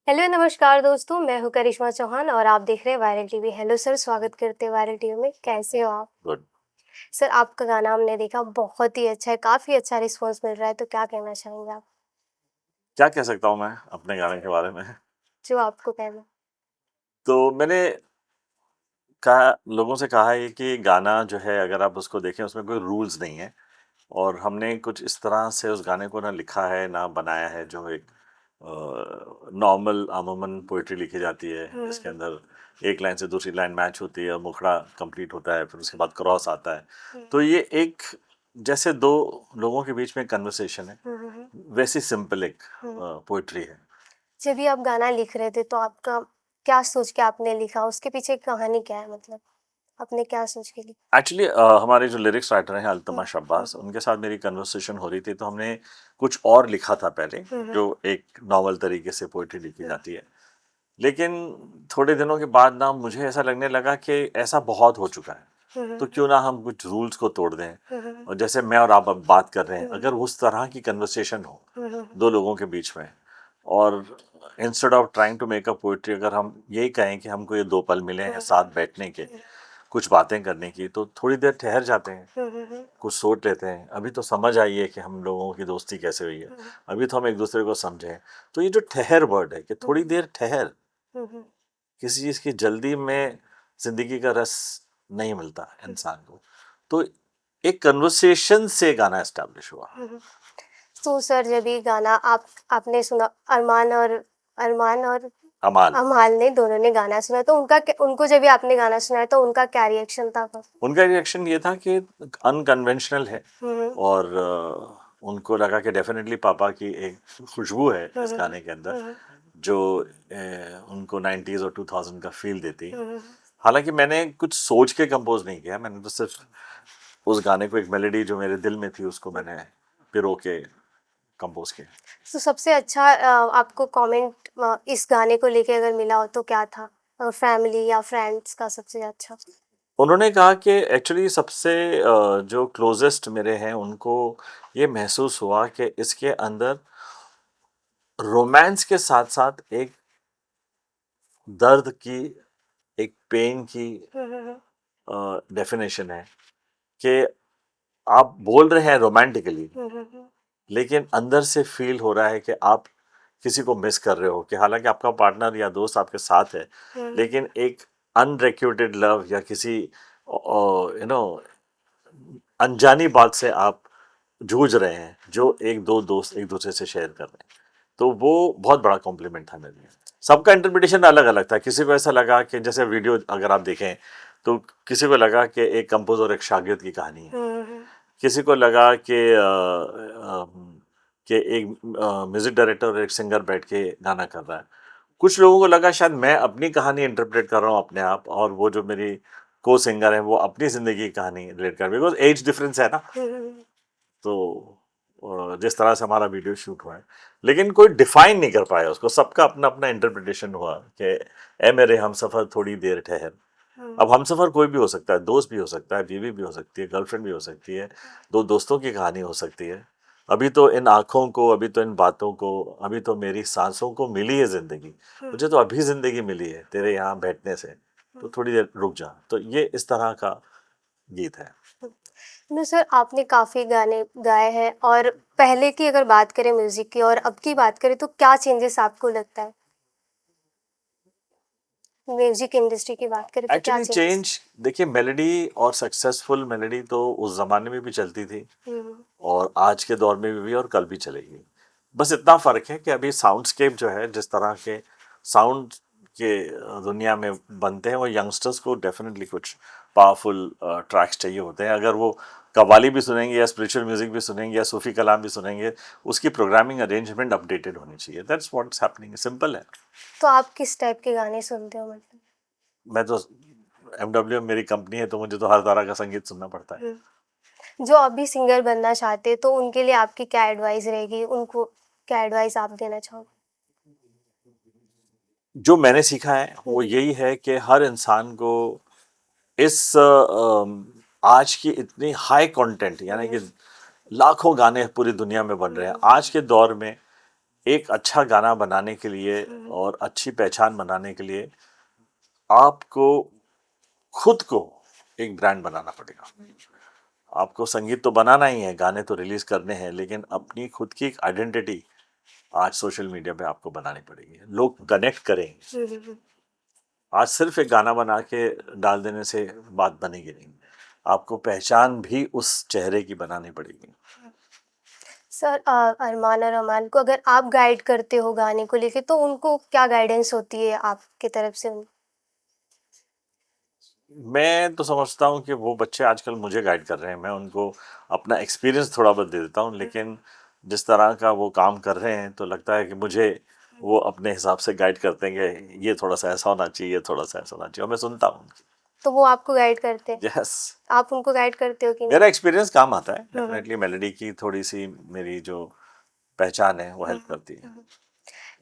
Hello नमस्कार दोस्तों, मैं हूँ करिश्मा चौहान और आप देख रहे हैं वायरल टीवी। हेलो सर, स्वागत करते हैं वायरल टीवी में। कैसे हो आप? गुड। सर, आपका गाना हमने देखा, बहुत ही अच्छा है, काफ़ी अच्छा रिस्पॉन्स मिल रहा है, तो क्या कहना चाहेंगे आप? क्या कह सकता हूँ मैं अपने गाने के बारे में? जो आपको कहना। तो मैंने कहा लोगों से कहा है कि गाना जो है अगर आप उसको देखें उसमें कोई रूल्स नहीं है और हमने कुछ इस तरह से उस गाने को ना लिखा है ना बनाया है जो एक नॉर्मल अमूमन पोइट्री लिखी जाती है जिसके हुँ, अंदर एक लाइन से दूसरी लाइन मैच होती है और मुखड़ा कंप्लीट होता है फिर उसके बाद क्रॉस आता है। हुँ, तो ये एक जैसे दो लोगों के बीच में कन्वर्सेशन है, हुँ, हुँ, हुँ, वैसी सिंपल एक हुँ। पोइट्री है। जब भी आप गाना लिख रहे थे, तो आपका क्या सोच के आपने लिखा? उसके पीछे कहानी क्या है मतलब? आपने क्या सोच के लिखा? एक्चुअली हमारे जो लिरिक्स राइटर हैं हुँ, अल्तमा हुँ, शब्बास, उनके साथ मेरी कन्वर्सेशन हो रही थी तो हमने कुछ और लिखा था पहले, हुँ, हुँ, जो एक नॉवल तरीके से पोइट्री लिखी हुँ, जाती है। लेकिन थोड़े दिनों के बाद ना मुझे ऐसा लगने लगा कि ऐसा बहुत हो चुका है, हुँ, हुँ, तो हुँ, क्यों ना हम कुछ रूल्स को तोड़ दें। हुँ, हुँ, और जैसे मैं और आप अब बात कर रहे हैं, हुँ, अगर उस तरह की कन्वर्सेशन हो हुँ, हुँ, दो लोगों के बीच में, और instead of trying to make a poetry अगर हम यही कहें कि हमको ये 2 पल मिले हैं हुँ, साथ बैठने के, कुछ बातें करने की, तो थोड़ी देर ठहर जाते हैं, हुँ, हुँ, हुँ, कुछ सोच लेते हैं। अभी तो समझ आई है कि हम लोगों की दोस्ती कैसे हुई है, हुँ, अभी तो हम एक दूसरे को समझे हैं। तो ये जो ठहर वर्ड है कि हुँ, थोड़ी देर ठहर, हुँ, हुँ, किसी चीज़ की जल्दी में ज़िंदगी का रस नहीं मिलता इंसान को। तो एक कन्वर्सेशन से गाना एस्टैब्लिश हुआ। हुँ, हुँ। तो सर, जब ये गाना आपने सुना, अरमान और अमाल, अमाल ने, दोनों ने गाना सुना, तो उनको जब ये आपने गाना सुनाया तो उनका क्या रिएक्शन था फिर? उनका रिएक्शन ये था कि अनकन्वेंशनल है हुँ, हुँ। और उनको लगा कि डेफ़िनेटली पापा की एक खुशबू है हुँ, इस हुँ, हुँ। गाने के अंदर, हुँ, हुँ। जो उनको 90s और 2000 का फ़ील देती है। हुँ, हुँ। हालाँकि मैंने कुछ सोच के कंपोज़ नहीं किया, मैंने तो सिर्फ़ उस गाने को एक मेलोडी जो मेरे दिल में थी उसको मैंने पिरो के कंपोज़ किया। तो सबसे अच्छा आपको कमेंट इस गाने को लेके अगर मिला हो तो क्या था? फैमिली या फ्रेंड्स का सबसे अच्छा? उन्होंने कहा कि एक्चुअली सबसे जो क्लोज़ेस्ट मेरे हैं उनको ये महसूस हुआ कि इसके अंदर रोमांस के साथ-साथ एक दर्द की, एक पेन की हुँ, हुँ, हुँ। डेफ़िनेशन है कि आप बोल रहे हैं रोमांटिकली, हुँ, हुँ, हुँ। लेकिन अंदर से फ़ील हो रहा है कि आप किसी को मिस कर रहे हो, कि हालाँकि आपका पार्टनर या दोस्त आपके साथ है, हुँ, हुँ। लेकिन एक अनरिक्वेटेड लव या किसी अनजानी बात से आप जूझ रहे हैं, जो एक दो दोस्त एक दूसरे से शेयर कर रहे हैं। तो वो बहुत बड़ा कॉम्प्लीमेंट था मेरे लिए। सबका इंटरप्रिटेशन अलग-अलग था। किसी को ऐसा लगा कि जैसे वीडियो अगर आप देखें, तो किसी को लगा कि एक कंपोज़र और एक शागिर्द की कहानी है। हुँ, हुँ, हुँ। किसी को लगा कि एक म्यूज़िक डायरेक्टर और एक सिंगर बैठ के गाना कर रहा है। कुछ लोगों को लगा शायद मैं अपनी कहानी इंटरप्रेट कर रहा हूँ अपने आप, और वो जो मेरी को सिंगर है वो अपनी ज़िंदगी की कहानी रिलेट कर, बिकॉज़ एज डिफरेंस है ना। हुँ, हुँ, हुँ। तो जिस तरह से हमारा वीडियो शूट हुआ है, लेकिन कोई डिफाइन नहीं कर पाया उसको, सबका अपना अपना इंटरप्रिटेशन हुआ कि ए मेरे हमसफर थोड़ी देर ठहर। हुँ, अब हमसफर कोई भी हो सकता है, दोस्त भी हो सकता है, बीवी भी हो सकती है, गर्लफ्रेंड भी हो सकती है, दो दोस्तों की कहानी हो सकती है। अभी तो इन आँखों को, अभी तो इन बातों को, अभी तो मेरी सांसों को मिली है ज़िंदगी। हुँ, मुझे तो अभी ज़िंदगी मिली है तेरे यहाँ बैठने से, तो हुँ, थोड़ी देर रुक जा। तो ये इस तरह का गीत है। हुँ। तो सर, आपने काफ़ी गाने गाए हैं, और पहले की अगर बात करें म्यूज़िक की और अब की बात करें, तो क्या चेंजेस आपको लगता है? म्यूज़िक इंडस्ट्री की बात करें तो क्या एक्चुअली चेंजेस? चेंज, देखिए मेलोडी और सक्सेसफुल मेलोडी तो उस ज़माने में भी चलती थी हुँ, हुँ। और आज के दौर में भी और कल भी चलेगी। बस इतना फ़र्क है कि अभी साउंडस्केप जो है, जिस तरह के साउंड के दुनिया में बनते हैं, वो यंगस्टर्स को डेफ़िनेटली कुछ पावरफुल ट्रैक्स चाहिए होते हैं। अगर वो कव्वाली भी सुनेंगे या स्पिरिचुअल म्यूज़िक भी सुनेंगे या सूफ़ी कलाम भी सुनेंगे, उसकी प्रोग्रामिंग अरेंजमेंट अपडेटेड होनी चाहिए। दैट्स व्हाट्स हैपनिंग, सिंपल है। तो आप किस टाइप के गाने सुनते हो मतलब? मैं तो एमडब्ल्यूएम मेरी कंपनी है, तो मुझे तो हर तरह का संगीत सुनना पड़ता है। हुँ। जो अभी सिंगर बनना चाहते हैं, तो उनके लिए आपकी क्या एडवाइस रहेगी? उनको क्या एडवाइस आप देना चाहोगे? जो मैंने सीखा है हुँ, वो हुँ। यही है कि हर इंसान को इस आज की इतनी हाई कंटेंट, हुँ, यानी कि हुँ। लाखों गाने पूरी दुनिया में बन हुँ, रहे हैं हुँ। आज के दौर में, एक अच्छा गाना बनाने के लिए और अच्छी पहचान बनाने के लिए आपको खुद को एक ब्रांड बनाना पड़ेगा। आपको संगीत तो बनाना ही है, गाने तो रिलीज करने हैं, लेकिन अपनी खुद की एक आइडेंटिटी आज सोशल मीडिया पे आपको बनानी पड़ेगी। लोग कनेक्ट करेंगे। हुँ, हुँ, हुँ। आज सिर्फ एक गाना बना के डाल देने से बात बनेगी नहीं। आपको पहचान भी उस चेहरे की बनानी पड़ेगी। सर अरमान और अमान को अगर आप गाइड करते हो गाने को लेके तो उनको क्या गाइडेंस होती है आपकी तरफ से? मैं तो समझता हूँ कि वो बच्चे आजकल मुझे गाइड कर रहे हैं। मैं उनको अपना एक्सपीरियंस थोड़ा बहुत दे देता हूँ, लेकिन जिस तरह का वो काम कर रहे हैं तो लगता है कि मुझे वो अपने हिसाब से गाइड करते हैं कि ये थोड़ा सा ऐसा होना चाहिए, ये थोड़ा सा ऐसा होना चाहिए, और मैं सुनता हूँ उनकी। तो वो आपको गाइड करते हैं? यस, आप उनको गाइड करते हो कि नहीं? मेरा एक्सपीरियंस काम आता है। हुँ, हुँ। डेफिनेटली मेलोडी की थोड़ी सी मेरी जो पहचान है वो हुँ, हेल्प करती है। हुँ।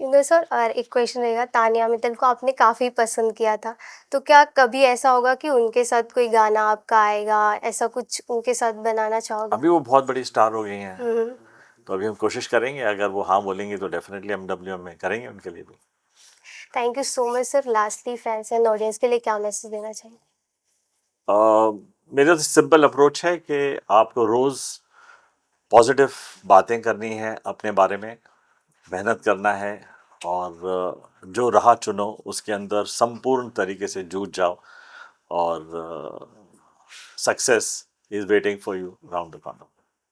युगल सर और एक क्वेश्चन रहेगा, तानिया मित्तल को आपने काफ़ी पसंद किया था, तो क्या कभी ऐसा होगा कि उनके साथ कोई गाना आपका आएगा, ऐसा कुछ उनके साथ बनाना चाहोगे? अभी वो बहुत बड़ी स्टार हो गई हैं, हुँ, हुँ। तो अभी हम कोशिश करेंगे। अगर वो हाँ बोलेंगी तो डेफिनेटली हम डब्ल्यू में करेंगे उनके लिए भी। Thank you so much sir. Lastly fans and audience के लिए क्या मैसेज देना चाहेंगे? मेरा तो सिंपल अप्रोच है कि आपको रोज़ पॉजिटिव बातें करनी है, अपने बारे में मेहनत करना है, और जो राह चुनो उसके अंदर संपूर्ण तरीके से जूझ जाओ, और success is waiting for you round the corner.